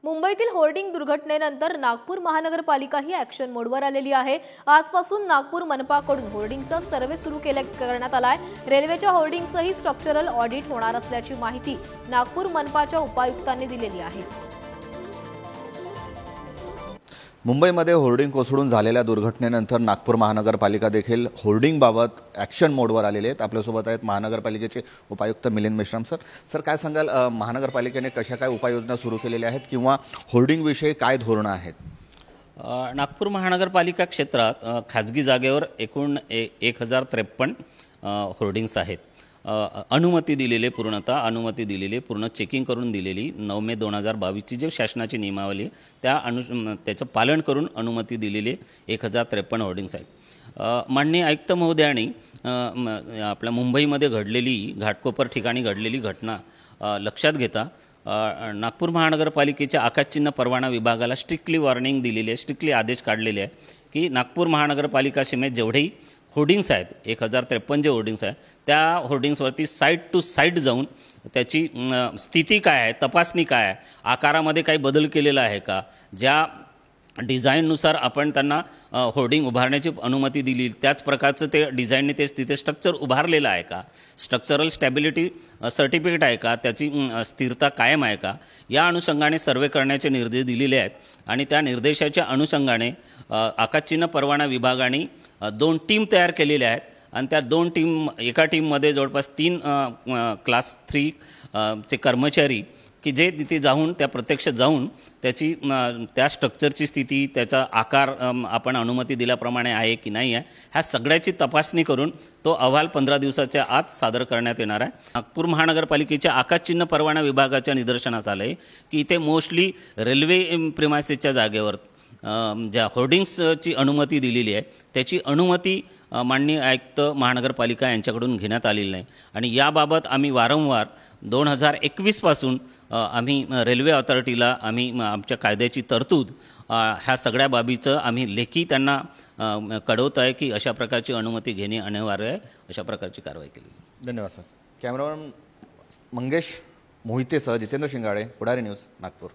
मुंबईतील होर्डिंग दुर्घटनेनंतर नागपूर महानगरपालिका ही ॲक्शन मोडवर आलेली आहे। आजपासून नागपूर मनपाकडून होर्डिंगचा सर्व्हे सुरू करण्यात आलाय। रेल्वेच्या होर्डिंगसही स्ट्रक्चरल ऑडिट होणार असल्याची माहिती नागपूर मनपाच्या उपायुक्तांनी दिलेली आहे। मुंबईमध्ये होर्डिंग कोसळून झालेल्या दुर्घटनेनंतर नागपूर महानगरपालिका देखील होर्डिंगबाबत ॲक्शन मोडवर आलेले आहेत। आपल्यासोबत आहेत महानगरपालिकेचे उपायुक्त मिलिंद मेश्राम सर काय सांगाल, महानगरपालिकेने कशा काय उपाययोजना सुरू केलेल्या आहेत किंवा होर्डिंगविषयी काय धोरणं आहेत? नागपूर महानगरपालिका क्षेत्रात खाजगी जागेवर एकूण 1053 होर्डिंग्स आहेत। अनुमती दिलेली पूर्ण चेकिंग करून दिलेली 9 मे 2022 ची जे शासनाची नियमावली त्याचं पालन करून अनुमती दिलेली 1053 होर्डिंग्स आहेत। माननीय आयुक्त महोदयांनी आपल्या मुंबईमध्ये घडलेली घाटकोपर ठिकाणी घडलेली घटना लक्षात घेता नागपूर महानगरपालिकेच्या आकाशचिन्ह परवाना विभागाला स्ट्रिक्टली वॉर्निंग दिलेली आहे, स्ट्रिक्टली आदेश काढलेले आहे की नागपूर महानगरपालिका समेत जेवढेही होर्डिंग्स आहेत 1053 जे होर्डिंग्स आहेत त्या होर्डिंग्सवरती साईड टू साईड जाऊन त्याची स्थिती काय आहे, तपासणी काय आहे, आकारामध्ये काही बदल केलेला आहे का, ज्या डिझाईननुसार आपण त्यांना होर्डिंग उभारण्याची अनुमती दिली त्याच प्रकारचं ते डिझाईनने तिथे स्ट्रक्चर उभारलेलं आहे का, स्ट्रक्चरल स्टॅबिलिटी सर्टिफिकेट आहे का, त्याची स्थिरता कायम आहे का, या अनुषंगाने सर्वे करण्याचे निर्देश दिलेले आहेत। आणि त्या निर्देशाच्या अनुषंगाने आकाशचिन्ह परवाना विभागाने 2 टीम तयार केलेल्या आहेत आणि त्या 2 टीम एका टीममध्ये जवळपास 3 क्लास 3 चे कर्मचारी की जे तिथे जाऊन त्या प्रत्यक्ष जाऊन त्याची त्या स्ट्रक्चरची स्थिती, त्याचा आकार आपण अनुमती दिल्याप्रमाणे आहे की नाही आहे ह्या सगळ्याची तपासणी करून तो अहवाल 15 दिवसाच्या आत सादर करण्यात येणार आहे। नागपूर महानगरपालिकेच्या आकाशचिन्ह परवाना विभागाच्या निदर्शनास आलं आहे की इथे मोस्टली रेल्वे प्रिमायसेसच्या जागेवर ज्या होर्डिंग्सची अनुमती दिलेली आहे त्याची अनुमती माननीय आयुक्त महानगरपालिका यांच्याकडून घेण्यात आलेली नाही आणि याबाबत आम्ही वारंवार 2021 पासून आम्ही रेल्वे ऑथॉरिटीला आम्ही आमच्या कायद्याची तरतूद ह्या सगळ्या बाबीचं आम्ही लेखी त्यांना कळवत आहे की अशा प्रकारची अनुमती घेणे अनिवार्य आहे, अशा प्रकारची कारवाई केली। धन्यवाद सर। कॅमेरामन मंगेश मोहितेसह जितेंद्र शिंगाडे, पुढारी न्यूज, नागपूर।